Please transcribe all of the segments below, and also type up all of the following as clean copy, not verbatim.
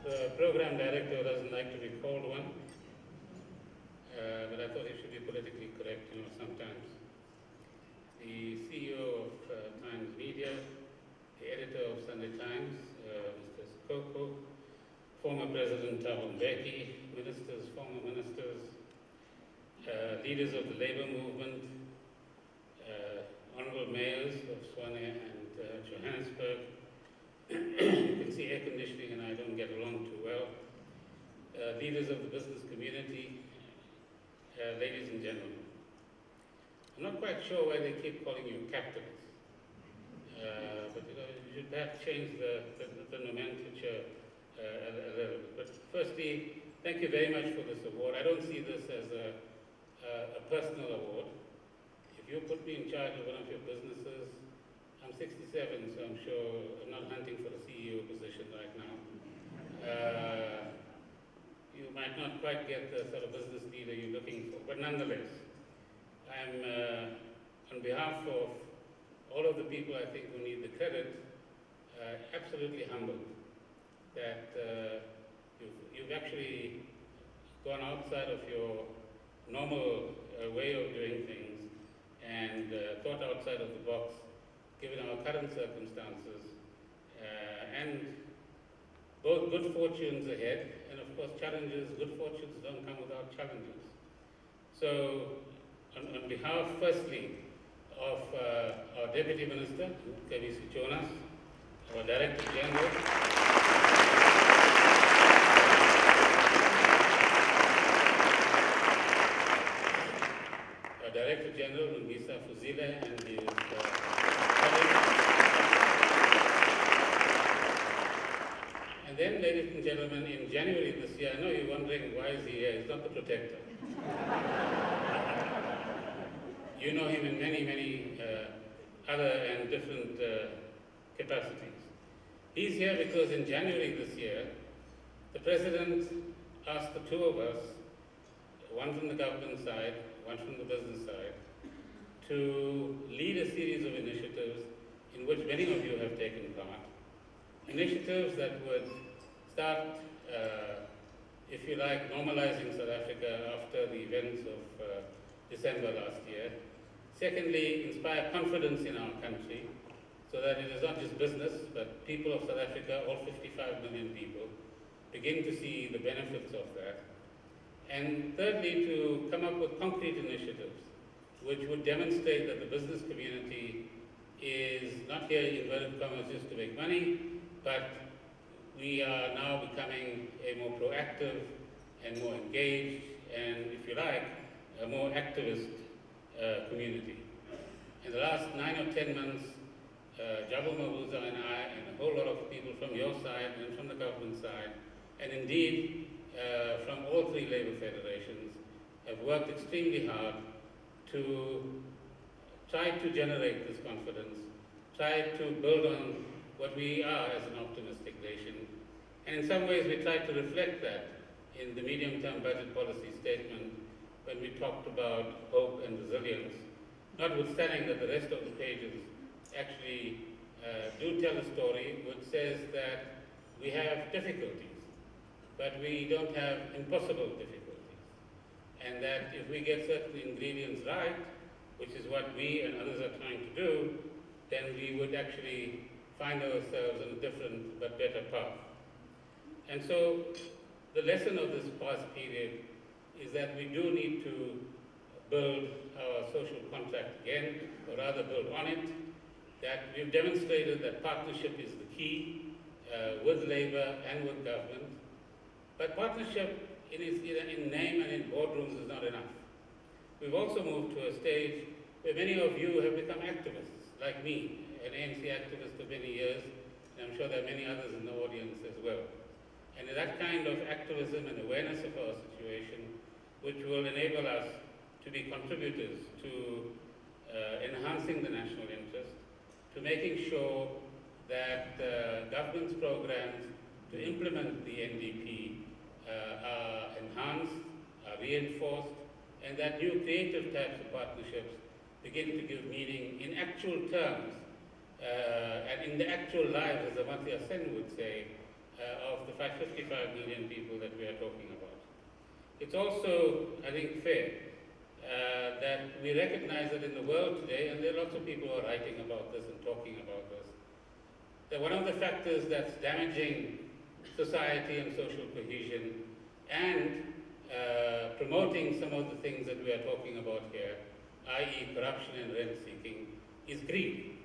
The program director doesn't like to be called one, but I thought it should be politically correct, sometimes. The CEO of Times Media, the editor of Sunday Times, Mr. Skoko, former President Thabo Mbeki, ministers, former ministers, leaders of the labor movement, honorable mayors of Swane and Johannesburg. You can see air conditioning and I don't get along too well. Leaders of the business community, ladies and gentlemen. I'm not quite sure why they keep calling you captains, but you should perhaps change the nomenclature a little bit. But firstly, thank you very much for this award. I don't see this as a personal award. If you put me in charge of one of your businesses, I'm 67, so I'm sure I'm not hunting for a CEO position right now. You might not quite get the sort of business leader you're looking for, but nonetheless, I'm, on behalf of all of the people I think who need the credit, absolutely humbled that you've actually gone outside of your normal way of doing things and thought outside of the box, given our current circumstances, and both good fortunes ahead, and of course challenges. Good fortunes don't come without challenges. So, on behalf, firstly, of our Deputy Minister, Kebisi Jonas, our Director General, Director General Ngisa Fuzile and his colleagues. And then, ladies and gentlemen, in January this year, I know you're wondering why is he here. He's not the protector. You know him in many, many other and different capacities. He's here because in January this year, the President asked the two of us, one from the government side, one from the business side, to lead a series of initiatives in which many of you have taken part. Initiatives that would start, if you like, normalizing South Africa after the events of December last year. Secondly, inspire confidence in our country so that it is not just business, but people of South Africa, all 55 million people, begin to see the benefits of that. And thirdly, to come up with concrete initiatives which would demonstrate that the business community is not here, in inverted commas, just to make money, but we are now becoming a more proactive and more engaged and, if you like, a more activist community. In the last 9 or 10 months, Jabu Mabuza and I and a whole lot of people from your side and from the government side, and indeed from all three labor federations, have worked extremely hard to try to generate this confidence, try to build on what we are as an optimistic nation. And in some ways we tried to reflect that in the medium-term budget policy statement when we talked about hope and resilience, notwithstanding that the rest of the pages actually do tell a story which says that we have difficulties, but we don't have impossible difficulties. And that if we get certain ingredients right, which is what we and others are trying to do, then we would actually find ourselves on a different but better path. And so the lesson of this past period is that we do need to build our social contract again, or rather build on it, that we've demonstrated that partnership is the key with labor and with government. But partnership in name and in boardrooms is not enough. We've also moved to a stage where many of you have become activists, like me, an ANC activist for many years, and I'm sure there are many others in the audience as well. And that kind of activism and awareness of our situation, which will enable us to be contributors to enhancing the national interest, to making sure that government's programs to implement the NDP are enhanced, are reinforced, and that new creative types of partnerships begin to give meaning in actual terms and in the actual lives, as Amartya Sen would say, of the 555 million people that we are talking about. It's also, I think, fair that we recognize that in the world today, and there are lots of people who are writing about this and talking about this, that one of the factors that's damaging society and social cohesion and promoting some of the things that we are talking about here, i.e. corruption and rent-seeking, is greed.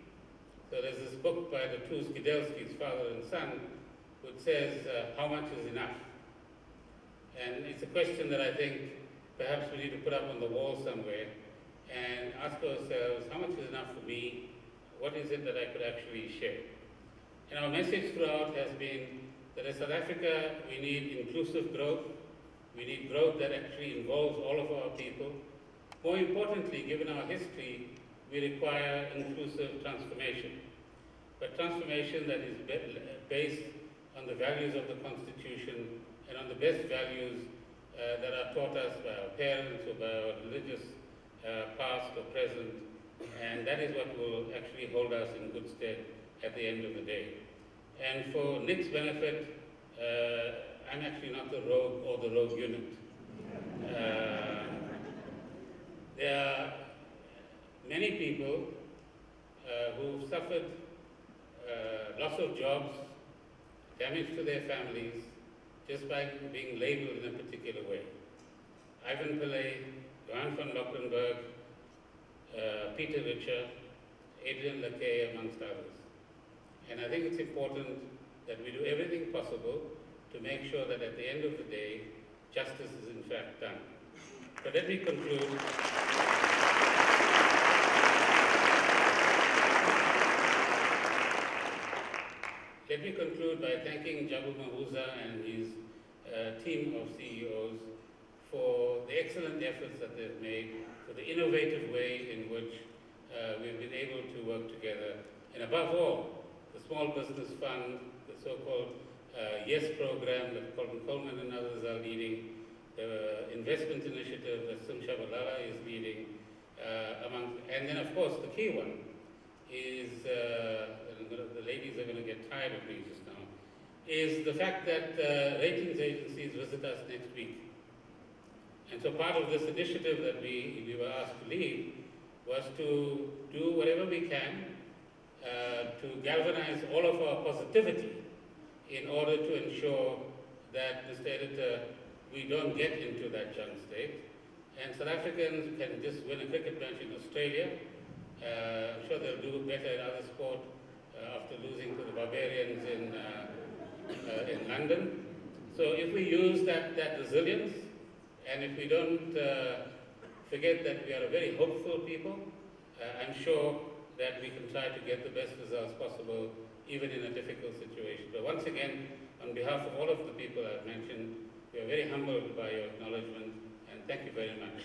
So there's this book by the two Skidelskis, father and son, which says, how much is enough? And it's a question that I think perhaps we need to put up on the wall somewhere and ask ourselves, how much is enough for me? What is it that I could actually share? And our message throughout has been that as South Africa, we need inclusive growth. We need growth that actually involves all of our people. More importantly, given our history, we require inclusive transformation. But transformation that is based on the values of the Constitution and on the best values that are taught us by our parents or by our religious past or present. And that is what will actually hold us in good stead at the end of the day. And for Nick's benefit, I'm actually not the rogue or the rogue unit. There are many people who've suffered loss of jobs, damage to their families, just by being labeled in a particular way. Ivan Pillay, Johan van Lockrenberg, Peter Richer, Adrian Lakay, amongst others. And I think it's important that we do everything possible to make sure that at the end of the day, justice is in fact done. But let me conclude. Let me conclude by thanking Jabu Mahuza and his team of CEOs for the excellent efforts that they've made, for the innovative way in which we've been able to work together, and above all, the Small Business Fund, the so-called YES program that Coleman and others are leading, the investment initiative that Sim Shabalala is leading, and then of course the key one is, the ladies are going to get tired of me just now, is the fact that ratings agencies visit us next week. And so part of this initiative that we were asked to lead was to do whatever we can to galvanize all of our positivity in order to ensure that, Mr. Editor, we don't get into that junk state. And South Africans can just win a cricket match in Australia. I'm sure they'll do better in other sport after losing to the Barbarians in London. So if we use that resilience, and if we don't forget that we are a very hopeful people, I'm sure that we can try to get the best results possible, even in a difficult situation. But once again, on behalf of all of the people I've mentioned, we are very humbled by your acknowledgement, and thank you very much.